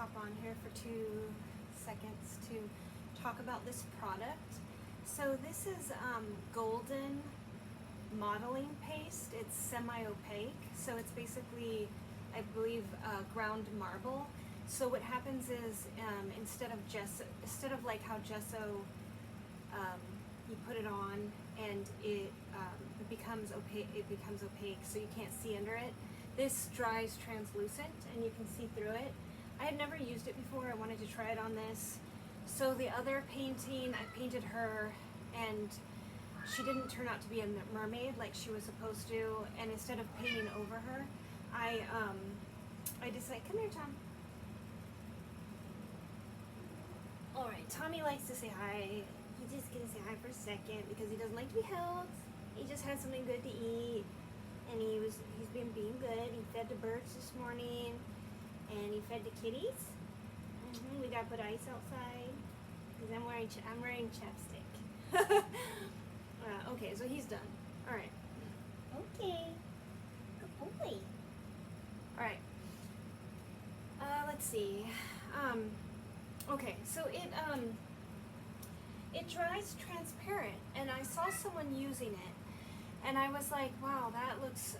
hop on here for 2 seconds to talk about this product. So this is golden modeling paste. It's semi-opaque, so it's basically, I believe, ground marble. So what happens is instead of like how gesso, you put it on and it becomes opaque. It becomes opaque, so you can't see under it. This dries translucent, and you can see through it. I had never used it before. I wanted to try it on this. So the other painting, I painted her, and she didn't turn out to be a mermaid like she was supposed to. And instead of painting over her, I decided, come here, Tom. All right, Tommy likes to say hi. He's just gonna say hi for a second because he doesn't like to be held. He just had something good to eat, and he's been being good. He fed the birds this morning, and he fed the kitties. We gotta put ice outside because I'm wearing chapstick. Okay, so he's done. All right. Okay. Good boy. All right. Let's see. Okay, so it dries transparent, and I saw someone using it, and I was like, wow, that looks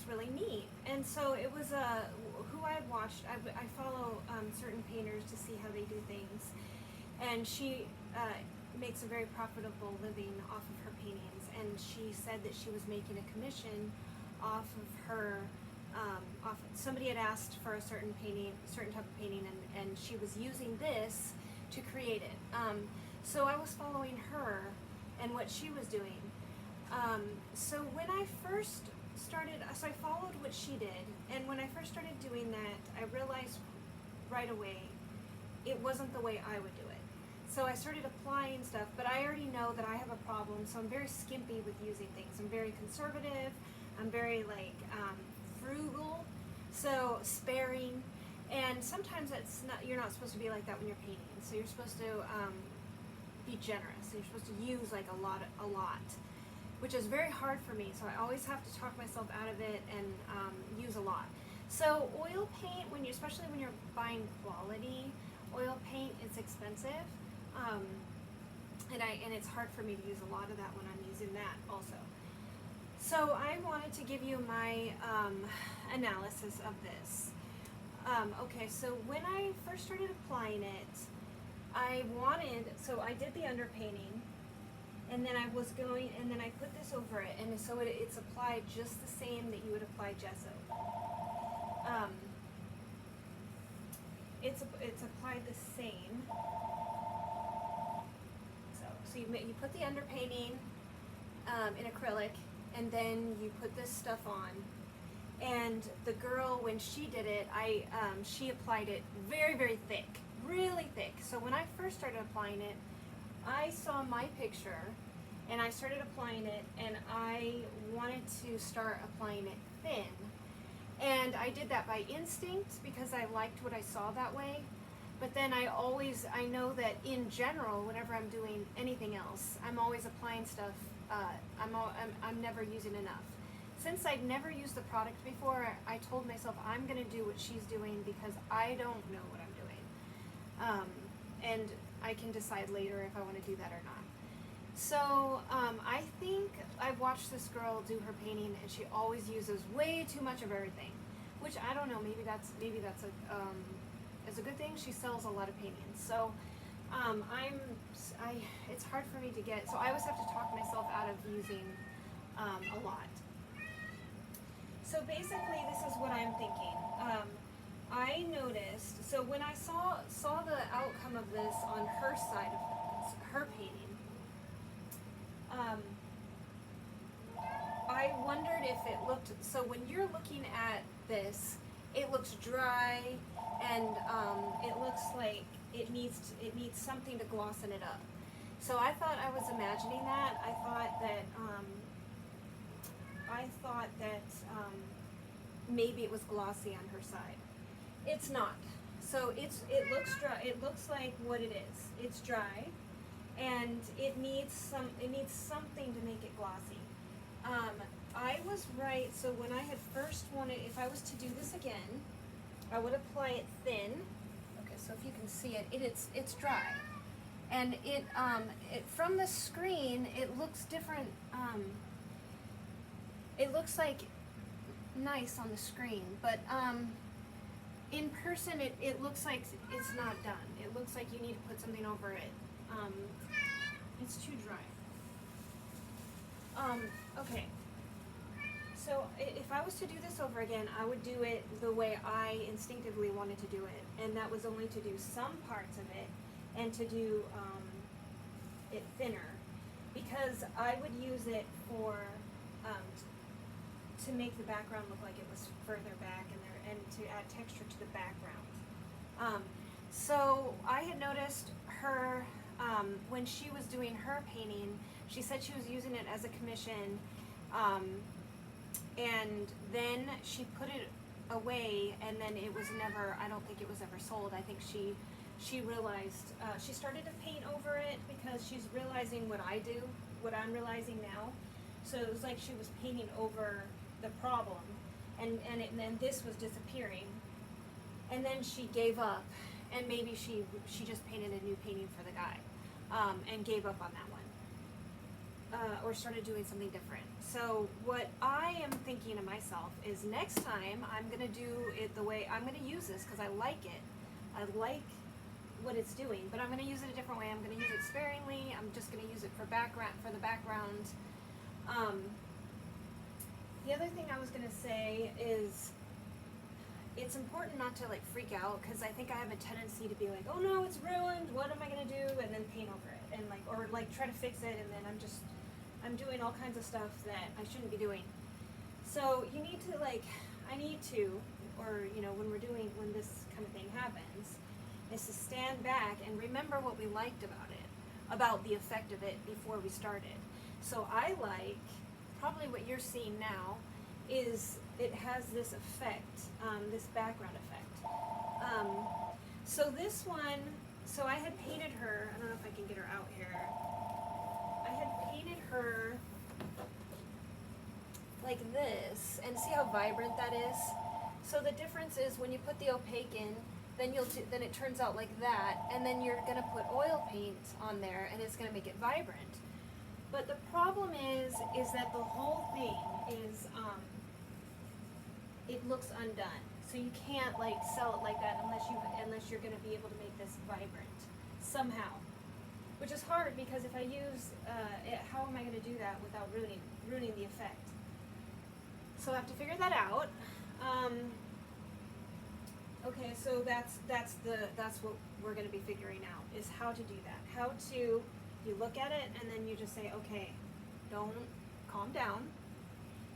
really neat. And so it was who I had watched. I follow certain painters to see how they do things, and she makes a very profitable living off of her paintings. And she said that she was making a commission off of her. Somebody had asked for a certain type of painting, and she was using this to create it. So I was following her and what she was doing. So when I first started, so I followed what she did, and when I first started doing that, I realized right away it wasn't the way I would do it. So I started applying stuff, but I already know that I have a problem, so I'm very skimpy with using things. I'm very conservative. I'm very frugal, so sparing, and sometimes you're not supposed to be like that when you're painting. So you're supposed to be generous, and you're supposed to use like a lot, which is very hard for me. So I always have to talk myself out of it and use a lot. So oil paint, especially when you're buying quality oil paint, it's expensive, and it's hard for me to use a lot of that when I'm using that also. So I wanted to give you my analysis of this. Okay, so when I first started applying it, I did the underpainting, and then I put this over it, and so it's applied just the same that you would apply gesso. It's applied the same. So you put the underpainting in acrylic, and then you put this stuff on. And the girl, when she did it, she applied it very, very thick, really thick. So when I first started applying it, I saw my picture, and I started applying it, and I wanted to start applying it thin. And I did that by instinct because I liked what I saw that way. But then I know that in general, whenever I'm doing anything else, I'm always applying stuff. I'm never using enough. Since I'd never used the product before, I told myself I'm going to do what she's doing because I don't know what I'm doing. And I can decide later if I want to do that or not. So I think I've watched this girl do her painting, and she always uses way too much of everything, which I don't know. Maybe that's it's a good thing. She sells a lot of paintings. So it's hard for me to get. So I always have to talk myself out of using a lot. So basically, this is what I'm thinking. I noticed. So when I saw the outcome of this on her side of her painting. I wondered if it looked, so when you're looking at this, it looks dry, and it looks like it needs something to glossen it up. So I thought I was imagining that. I thought that maybe it was glossy on her side. It's not. So it looks dry. It looks like what it is. It's dry, and it needs something to make it glossy. I was right. So when I had first wanted, if I was to do this again, I would apply it thin, so if you can see it, it's dry. And it from the screen, it looks different. It looks like nice on the screen, but in person, it looks like it's not done. It looks like you need to put something over it. It's too dry. Okay. So if I was to do this over again, I would do it the way I instinctively wanted to do it, and that was only to do some parts of it and to do it thinner, because I would use it for to make the background look like it was further back and to add texture to the background. So I had noticed her when she was doing her painting. She said she was using it as a commission. And then she put it away, and then it was never, I don't think it was ever sold. I think she realized, she started to paint over it because she's realizing what I do, what I'm realizing now. So it was like she was painting over the problem, and then this was disappearing. And then she gave up, and maybe she just painted a new painting for the guy, and gave up on that one. Or started doing something different. So what I am thinking to myself is next time I'm going to do it the way, I'm going to use this because I like it. I like what it's doing, but I'm going to use it a different way. I'm going to use it sparingly. I'm just going to use it for the background. The other thing I was going to say is it's important not to like freak out, because I think I have a tendency to be like, oh no, it's ruined, what am I going to do, and then paint over it, and like, or like try to fix it, and then I'm doing all kinds of stuff that I shouldn't be doing. So you need to like, I need to, or you know, when this kind of thing happens, is to stand back and remember what we liked about it, about the effect of it before we started. So I like, probably what you're seeing now, is it has this effect, this background effect. So this one, so I had painted her, I don't know if I can get her out here. I had painted her like this, and see how vibrant that is? So the difference is when you put the opaque in, then it turns out like that, and then you're gonna put oil paint on there, and it's gonna make it vibrant. But the problem is that the whole thing is, it looks undone. So you can't like sell it like that unless you're gonna be able to make this vibrant somehow. Which is hard, because if I use it, how am I going to do that without ruining the effect? So I have to figure that out. Okay, so that's what we're going to be figuring out, is how to do that. How to, you look at it and then you just say, okay, don't, calm down.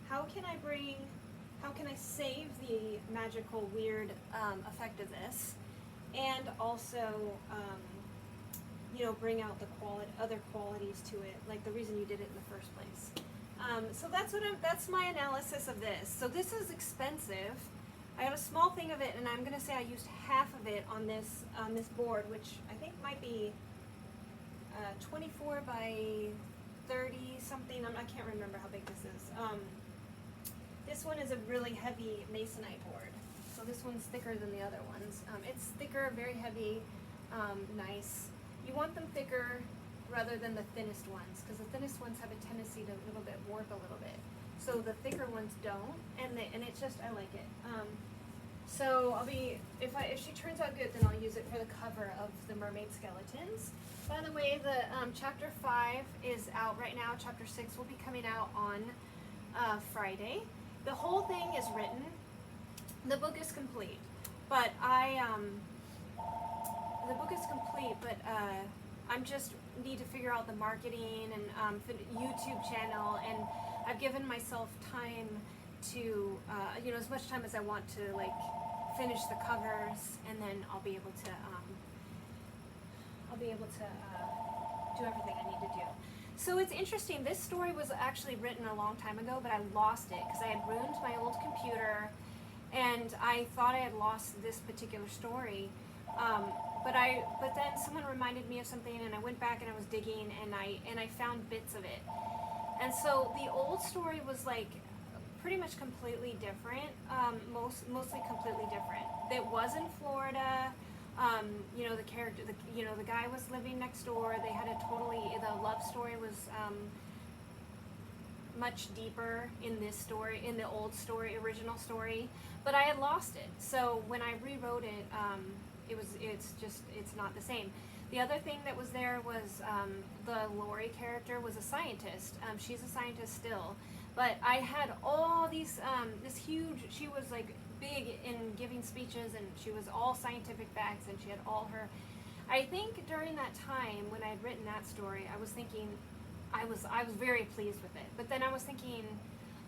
How can I save the magical, weird effect of this, and also you know, bring out the other qualities to it, like the reason you did it in the first place. So that's my analysis of this. So this is expensive. I got a small thing of it, and I'm gonna say I used half of it on this board, which I think might be 24 by 30 something. I can't remember how big this is. This one is a really heavy masonite board, so this one's thicker than the other ones. It's thicker, very heavy, nice. You want them thicker rather than the thinnest ones, because the thinnest ones have a tendency to a little bit warp a little bit. So the thicker ones don't, and it's just, I like it. So I'll be, if she turns out good, then I'll use it for the cover of the mermaid skeletons. By the way, the chapter 5 is out right now. Chapter 6 will be coming out on Friday. The whole thing is written. The book is complete, but the book is complete, but I'm just need to figure out the marketing and YouTube channel, and I've given myself time to, you know, as much time as I want to like finish the covers, and then I'll be able to do everything I need to do. So it's interesting. This story was actually written a long time ago, but I lost it because I had ruined my old computer, and I thought I had lost this particular story. But then someone reminded me of something, and I went back and I was digging, and I found bits of it. And so the old story was like pretty much completely different, mostly completely different. It was in Florida. you know, the character, you know, the guy was living next door. They had a totally, the love story was much deeper in this story, in the old story, original story, but I had lost it. So when I rewrote it, it's not the same. The other thing that was there was the Lori character was a scientist. She's a scientist still, but I had all these, this huge, she was like big in giving speeches, and she was all scientific facts, and she had all her, I think during that time when I had written that story, I was thinking, I was very pleased with it. But then I was thinking,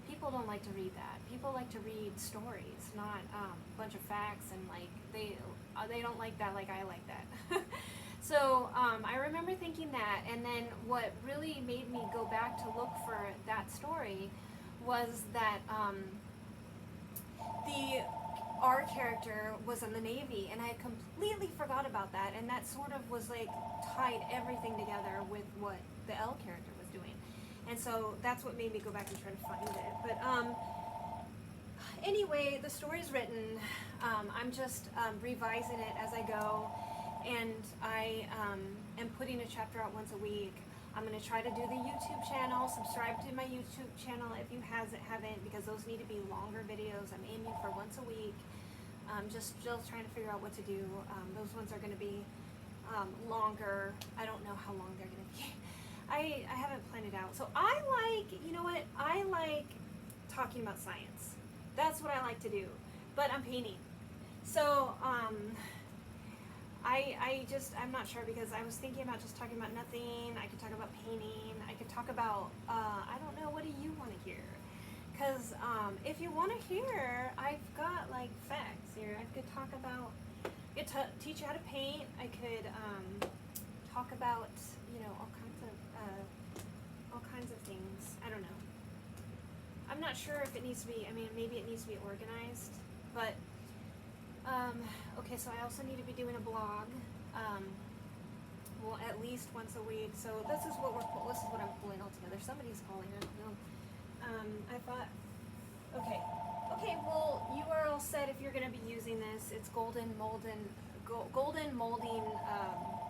people don't like to read that. People like to read stories, not a bunch of facts, and like they don't like that like I like that. So I remember thinking that, and then what really made me go back to look for that story was that the our character was in the Navy, and I had completely forgot about that, and that sort of was like tied everything together with what the L character was doing, and so that's what made me go back and try to find it. But anyway, the story's written. I'm just revising it as I go, and I am putting a chapter out once a week. I'm going to try to do the YouTube channel. Subscribe to my YouTube channel if you haven't, because those need to be longer videos. I'm aiming for once a week. Just still trying to figure out what to do. Those ones are going to be longer. I don't know how long they're going to be. I haven't planned it out. So I like, you know what? I like talking about science. That's what I like to do. But I'm painting. So I'm not sure, because I was thinking about just talking about nothing. I could talk about painting. I could talk about, I don't know, what do you want to hear? Because if you want to hear, I've got like facts here. I could talk about, I could teach you how to paint. I could talk about, you know, all kinds of things. I don't know. I'm not sure if it needs to be, I mean, maybe it needs to be organized, but okay, so I also need to be doing a blog, well, at least once a week. So this is what I'm pulling all together. Somebody's calling, I don't know. I thought, okay, well, you are all set if you're going to be using this. It's golden molding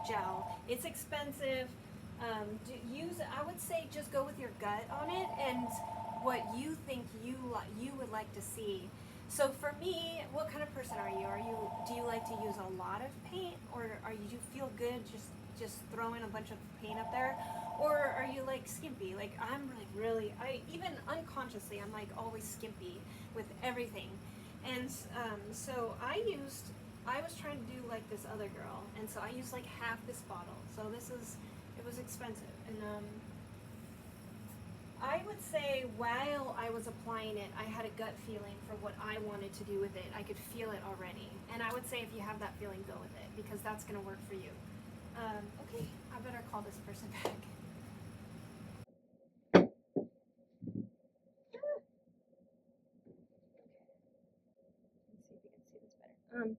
gel. It's expensive. I would say just go with your gut on it and what you think you would like to see. So for me, what kind of person are you? Do you like to use a lot of paint, or do you feel good just throwing a bunch of paint up there? Or are you like skimpy? Like I'm like really, I even unconsciously, I'm like always skimpy with everything. And so I was trying to do like this other girl, and so I used like half this bottle. So it was expensive. And I would say while I was applying it, I had a gut feeling for what I wanted to do with it. I could feel it already. And I would say if you have that feeling, go with it, because that's going to work for you. Okay, I better call this person back. Let's see if you can see this better.